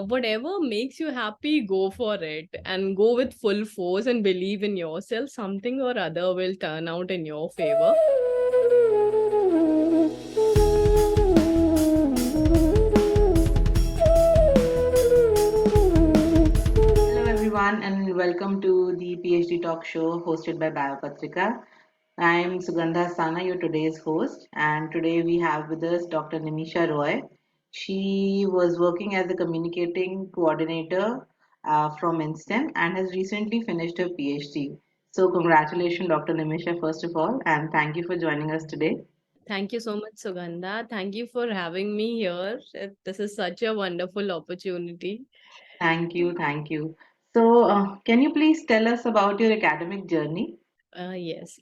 whatever makes you happy, go for it and go with full force and believe in yourself. Something or other will turn out in your favor. Hello, everyone, and welcome to the PhD talk show hosted by Biopatrika. I'm Sugandha Asthana, your today's host, and today we have with us Dr. Nimisha Roy. She was working as a communicating coordinator from InStem and has recently finished her PhD. So, congratulations, Dr. Nimisha, first of all, and thank you for joining us today. Thank you so much, Sugandha. Thank you for having me here. This is such a wonderful opportunity. Thank you, thank you. So, can you please tell us about your academic journey? Yes.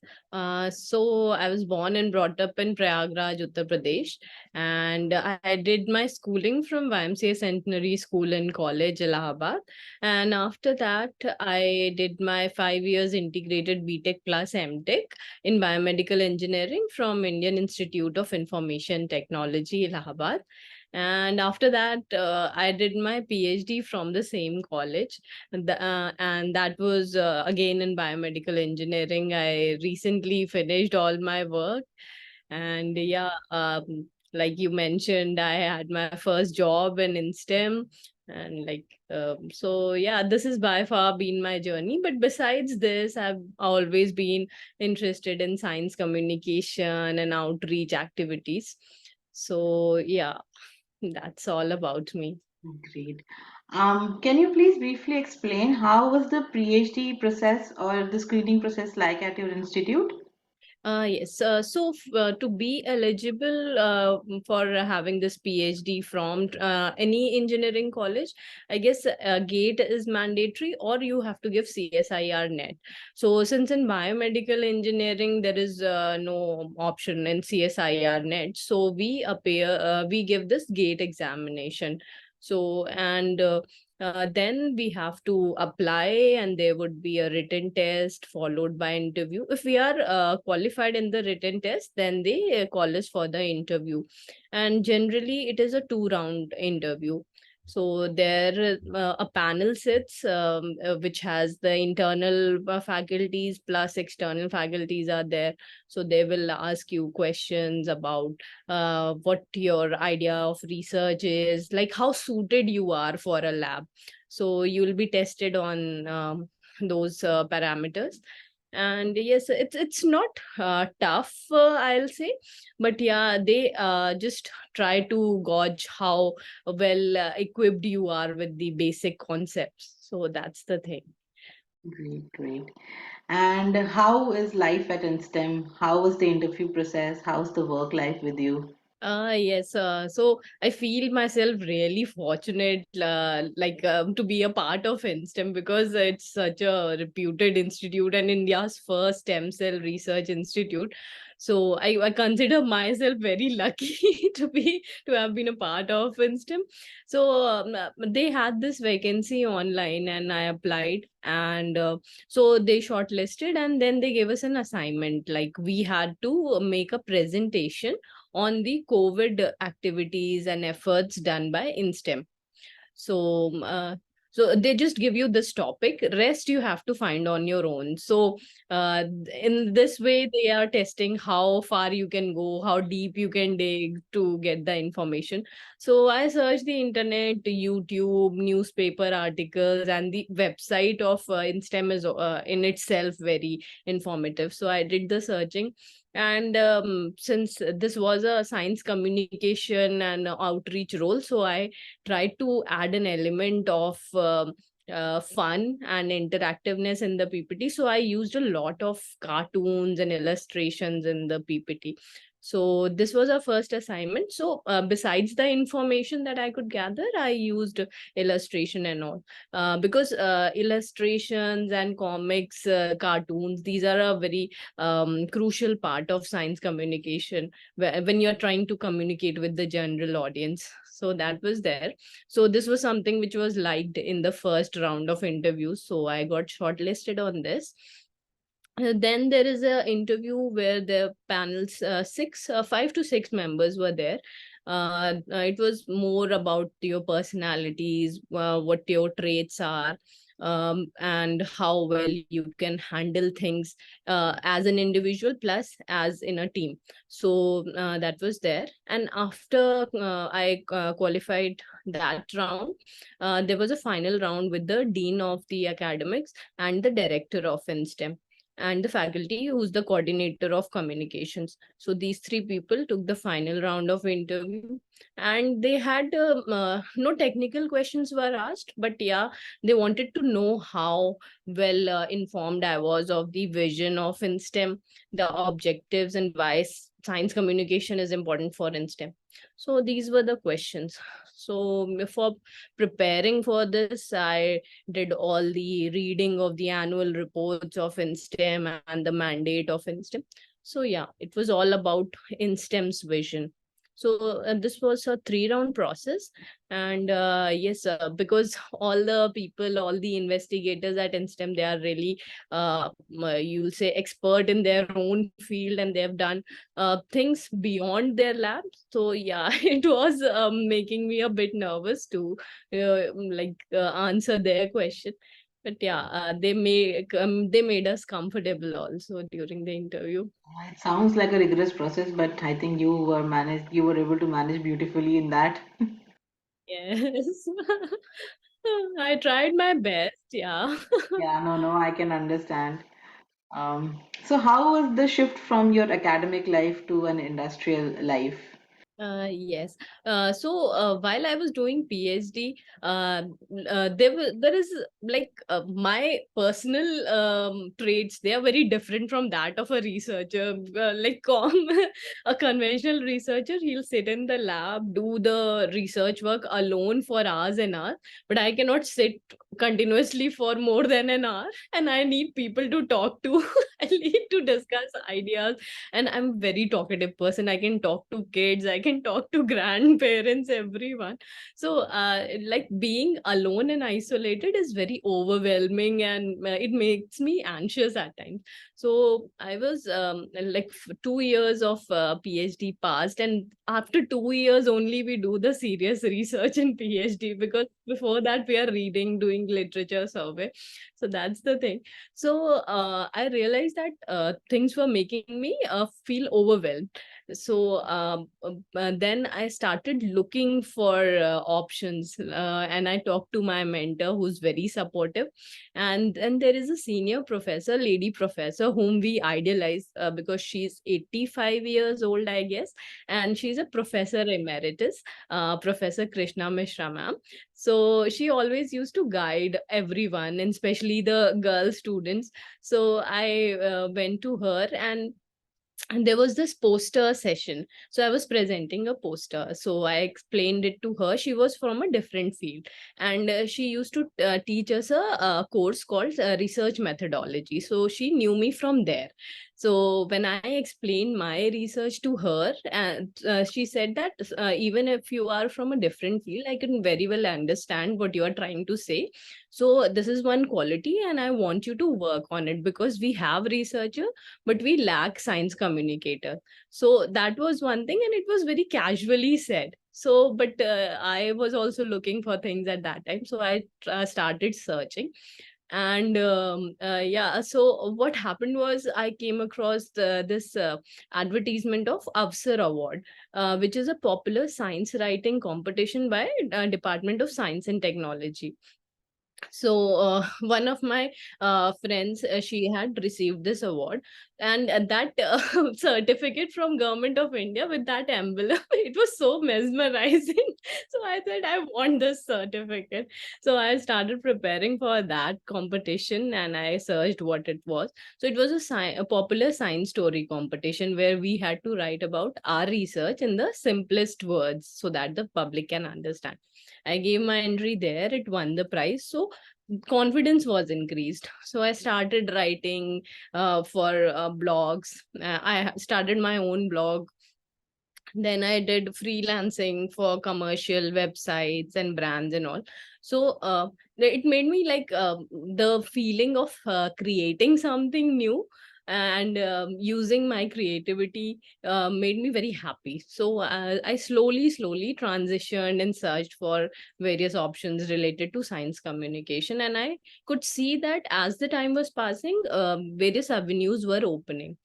So I was born and brought up in Prayagraj, Uttar Pradesh, and I did my schooling from YMCA Centenary School and College, Allahabad. And after that, I did my 5 years integrated BTech plus MTech in biomedical engineering from Indian Institute of Information Technology, Allahabad. And after that, I did my PhD from the same college, and that was again in biomedical engineering. I recently finished all my work, and yeah, like you mentioned, I had my first job in InStem, and so yeah, this has by far been my journey. But besides this, I've always been interested in science communication and outreach activities. So yeah, that's all about me. Great. Can you please briefly explain how was the PhD process or the screening process like at your institute? Yes. To be eligible for having this PhD from any engineering college, I guess GATE is mandatory, or you have to give CSIR net. So since in biomedical engineering there is no option in CSIR net, so we give this GATE examination. So and then we have to apply, and there would be a written test followed by interview. If we are qualified in the written test, then they call us for the interview. And generally, it is a two-round interview. So there, a panel sits, which has the internal faculties plus external faculties are there. So they will ask you questions about what your idea of research is, like how suited you are for a lab. So you will be tested on those parameters. And yes, it's not tough, I'll say, but yeah, they just try to gauge how well equipped you are with the basic concepts. So that's the thing. Great, great. And how is life at InSTEM? How was the interview process? How's the work life with you? Yes. So I feel myself really fortunate, to be a part of InStem, because it's such a reputed institute and India's first stem cell research institute. So I consider myself very lucky to have been a part of InStem. So they had this vacancy online, and I applied, and so they shortlisted, and then they gave us an assignment. Like we had to make a presentation on the COVID activities and efforts done by InStem. So, so they just give you this topic. Rest you have to find on your own. So, in this way, they are testing how far you can go, how deep you can dig to get the information. So, I searched the internet, YouTube, newspaper articles, and the website of InStem is in itself very informative. So, I did the searching, and since this was a science communication and outreach role, so I tried to add an element of fun and interactiveness in the PPT. So I used a lot of cartoons and illustrations in the PPT. So this was our first assignment. So besides the information that I could gather, I used illustration and all, because illustrations and comics, cartoons, these are a very crucial part of science communication when you're trying to communicate with the general audience. So that was there. So this was something which was liked in the first round of interviews. So I got shortlisted on this. Then there is a interview where the panels, 5 to 6 members were there. It was more about your personalities, what your traits are, and how well you can handle things as an individual plus as in a team. So that was there. And after I qualified that round, there was a final round with the dean of the academics and the director of InStem and the faculty who's the coordinator of communications. So these three people took the final round of interview, and they had no technical questions were asked, but yeah, they wanted to know how well informed I was of the vision of InStem, the objectives, and why science communication is important for InStem. So these were the questions. So for preparing for this, I did all the reading of the annual reports of InStem and the mandate of InStem. So yeah, it was all about InStem's vision. So this was a 3 round process. And yes, because all the people, all the investigators at InStem, they are really, you'll say, expert in their own field, and they have done things beyond their lab. So yeah, it was making me a bit nervous to answer their question. But yeah, they made us comfortable also during the interview. It sounds like a rigorous process, but I think you were able to manage beautifully in that. Yes. I tried my best, yeah. Yeah, no, no, I can understand. So how was the shift from your academic life to an industrial life? Yes. So while I was doing PhD, there is like my personal traits. They are very different from that of a researcher. A conventional researcher, he'll sit in the lab, do the research work alone for hours and hours. But I cannot sit continuously for more than an hour, and I need people to talk to. I need to discuss ideas, and I'm very talkative person. I can talk to kids, I can talk to grandparents, everyone. So like being alone and isolated is very overwhelming, and it makes me anxious at times. So I was 2 years of PhD passed, and after 2 years only we do the serious research in PhD, because before that we are reading, doing literature survey. So that's the thing. So I realized that things were making me feel overwhelmed. So then I started looking for options, and I talked to my mentor, who's very supportive. And then there is a senior professor, lady professor, whom we idolize because she's 85 years old, I guess, and she's a professor emeritus, Professor Krishna Mishra ma'am. So she always used to guide everyone, and especially the girl students. So I went to her, and there was this poster session. So I was presenting a poster, so I explained it to her. She was from a different field, and she used to teach us a course called research methodology. So she knew me from there. So when I explained my research to her, and she said that even if you are from a different field, I can very well understand what you are trying to say. So this is one quality, and I want you to work on it, because we have researcher, but we lack science communicator. So that was one thing, and it was very casually said. So but I was also looking for things at that time, so I started searching. And yeah, so what happened was I came across this advertisement of Avsar Award, which is a popular science writing competition by Department of Science and Technology. So one of my friends, she had received this award, and that certificate from Government of India with that envelope, it was so mesmerizing. So I said, I want this certificate. So I started preparing for that competition, and I searched what it was. So it was a popular science story competition, where we had to write about our research in the simplest words so that the public can understand. I gave my entry there, it won the prize. So confidence was increased. So I started writing for blogs. I started my own blog. Then I did freelancing for commercial websites and brands and all. So it made me like the feeling of creating something new. and using my creativity made me very happy. So I slowly transitioned and searched for various options related to science communication, and I could see that as the time was passing, various avenues were opening.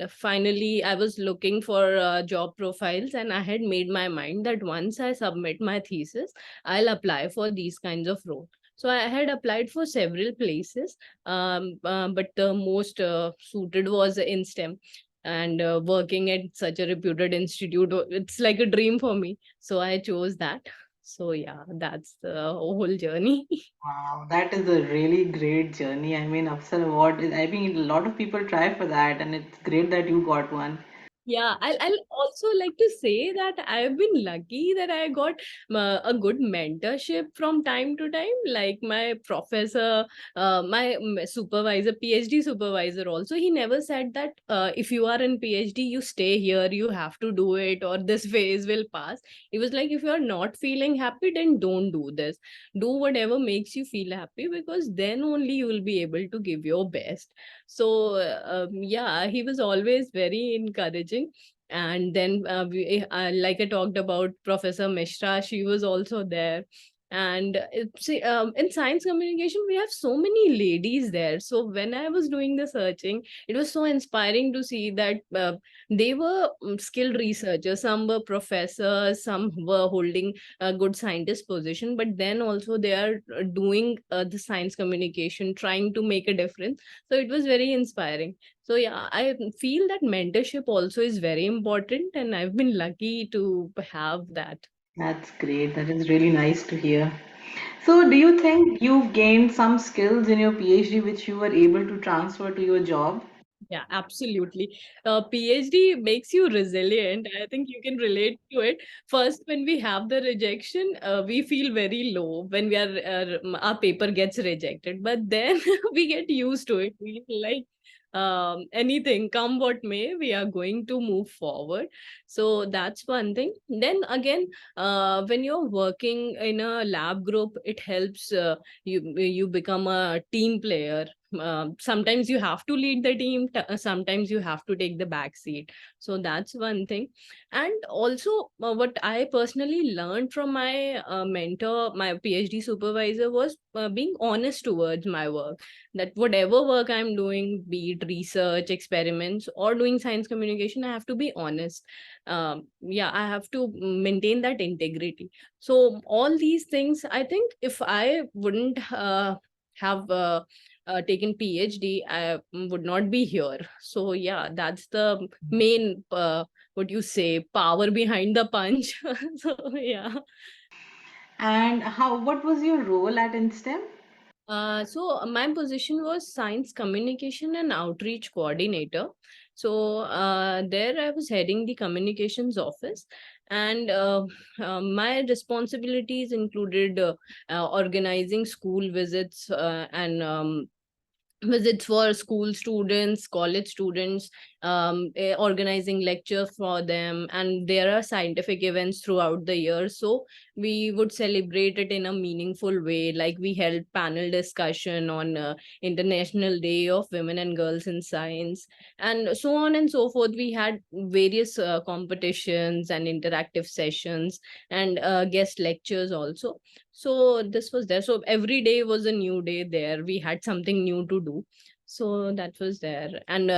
Finally, I was looking for job profiles, and I had made my mind that once I submit my thesis, I'll apply for these kinds of roles. So I had applied for several places, but the most suited was InStem. And working at such a reputed institute, it's like a dream for me. So I chose that. So yeah, that's the whole journey. Wow, that is a really great journey. I mean, Afsar Award is, I mean, a lot of people try for that, and it's great that you got one. Yeah, I'll also like to say that I've been lucky that I got a good mentorship from time to time. Like my professor, my supervisor, PhD supervisor also, he never said that if you are in PhD, you stay here, you have to do it, or this phase will pass. It was like, if you are not feeling happy, then don't do this. Do whatever makes you feel happy, because then only you will be able to give your best. So yeah, he was always very encouraging. And then like I talked about Professor Mishra, she was also there. And see, in science communication we have so many ladies there. So when I was doing the searching, it was so inspiring to see that they were skilled researchers. Some were professors, some were holding a good scientist position, but then also they are doing the science communication, trying to make a difference. So it was very inspiring. So yeah, I feel that mentorship also is very important, and I've been lucky to have that. That's great. That is really nice to hear. So, do you think you've gained some skills in your PhD which you were able to transfer to your job? Yeah, absolutely. PhD makes you resilient. I think you can relate to it. First, when we have the rejection, we feel very low when our paper gets rejected. But then we get used to it. We feel like anything, come what may, we are going to move forward. So that's one thing. Then again, when you're working in a lab group, it helps you become a team player. Sometimes you have to lead the team, sometimes you have to take the back seat. So that's one thing. And also what I personally learned from my mentor, my PhD supervisor, was being honest towards my work. That whatever work I'm doing, be it research, experiments, or doing science communication, I have to be honest. Yeah, I have to maintain that integrity. So all these things, I think if I wouldn't have taken PhD, I would not be here. So yeah, that's the main what you say, power behind the punch. So yeah. And what was your role at InStem? So my position was science communication and outreach coordinator. So there I was heading the communications office, and my responsibilities included organizing school visits and visits for school students, college students, organizing lectures for them. And there are scientific events throughout the year, so we would celebrate it in a meaningful way. Like we held panel discussion on International Day of Women and Girls in Science, and so on and so forth. We had various competitions and interactive sessions, and guest lectures also. So this was there. So every day was a new day there. We had something new to do. So that was there. And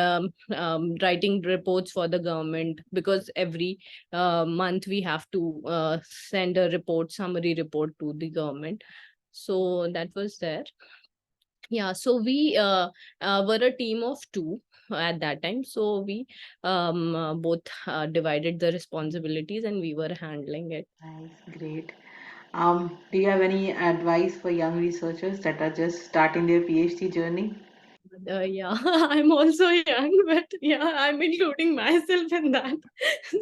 writing reports for the government, because every month we have to send a report, summary report to the government. So that was there. Yeah, so we were a team of two at that time. So we both divided the responsibilities, and we were handling it. Nice, great. Do you have any advice for young researchers that are just starting their PhD journey? Yeah, I'm also young, but yeah, I'm including myself in that.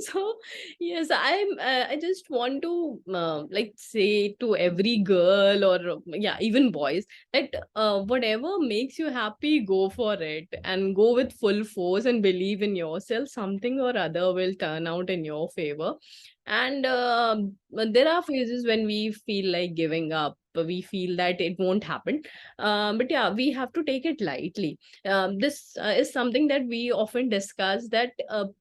So, yes, I just want to like say to every girl, or yeah, even boys, that whatever makes you happy, go for it and go with full force and believe in yourself. Something or other will turn out in your favor. And there are phases when we feel like giving up. we feel that it won't happen. But yeah, we have to take it lightly. This is something that we often discuss, that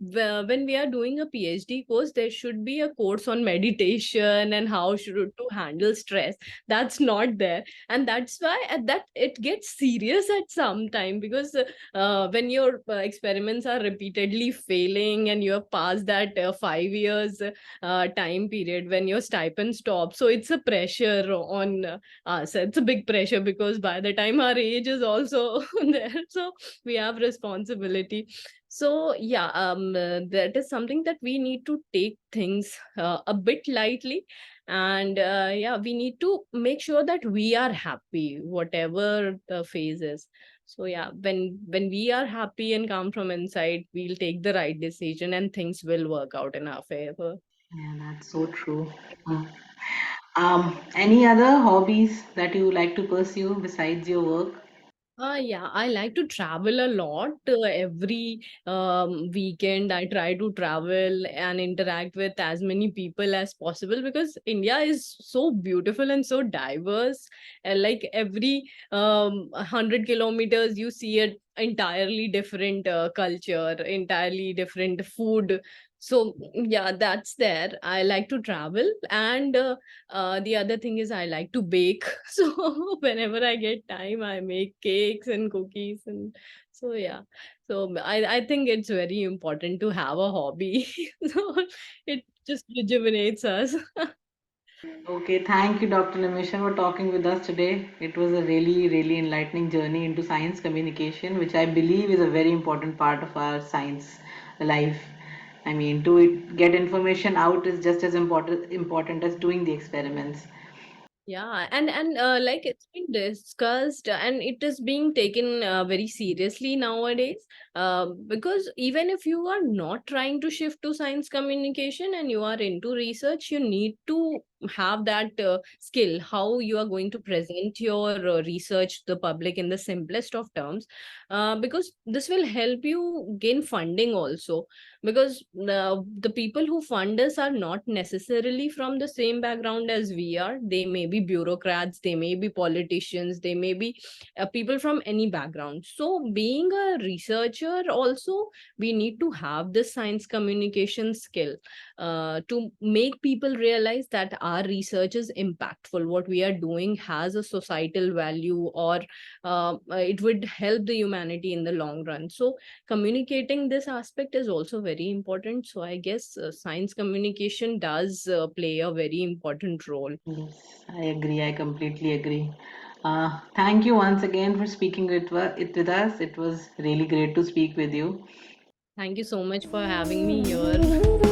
when we are doing a PhD course, there should be a course on meditation and how should to handle stress. That's not there, and that's why at that it gets serious at some time, because when your experiments are repeatedly failing and you have passed that 5 years time period when your stipend stops, so it's a pressure on us. It's a big pressure, because by the time our age is also there, so we have responsibility. So yeah, that is something that we need to take things a bit lightly. And yeah, we need to make sure that we are happy whatever the phase is. So yeah, when we are happy and calm from inside, we'll take the right decision and things will work out in our favor. Yeah, that's so true. Mm. Any other hobbies that you like to pursue besides your work? Yeah, I like to travel a lot. Every weekend, I try to travel and interact with as many people as possible, because India is so beautiful and so diverse. And like every 100 kilometers, you see an entirely different culture, entirely different food. So yeah, that's there. I like to travel, and the other thing is I like to bake. So whenever I get time, I make cakes and cookies. And so yeah. So I think it's very important to have a hobby. So it just rejuvenates us. Okay, thank you, Dr. Nimisha, for talking with us today. It was a really, really enlightening journey into science communication, which I believe is a very important part of our science life. I mean, get information out is just as important as doing the experiments. Yeah, and like it's been discussed and it is being taken very seriously nowadays. Because even if you are not trying to shift to science communication and you are into research, you need to have that skill, how you are going to present your research to the public in the simplest of terms. Because this will help you gain funding also, because the people who fund us are not necessarily from the same background as we are. They may be bureaucrats, they may be politicians, they may be people from any background. So being a researcher also, we need to have this science communication skill to make people realize that our research is impactful, what we are doing has a societal value, or it would help the humanity in the long run. So communicating this aspect is also very important. So I guess science communication does play a very important role. Yes, I agree. I completely agree. Thank you once again for speaking with us. It was really great to speak with you. Thank you so much for having me here.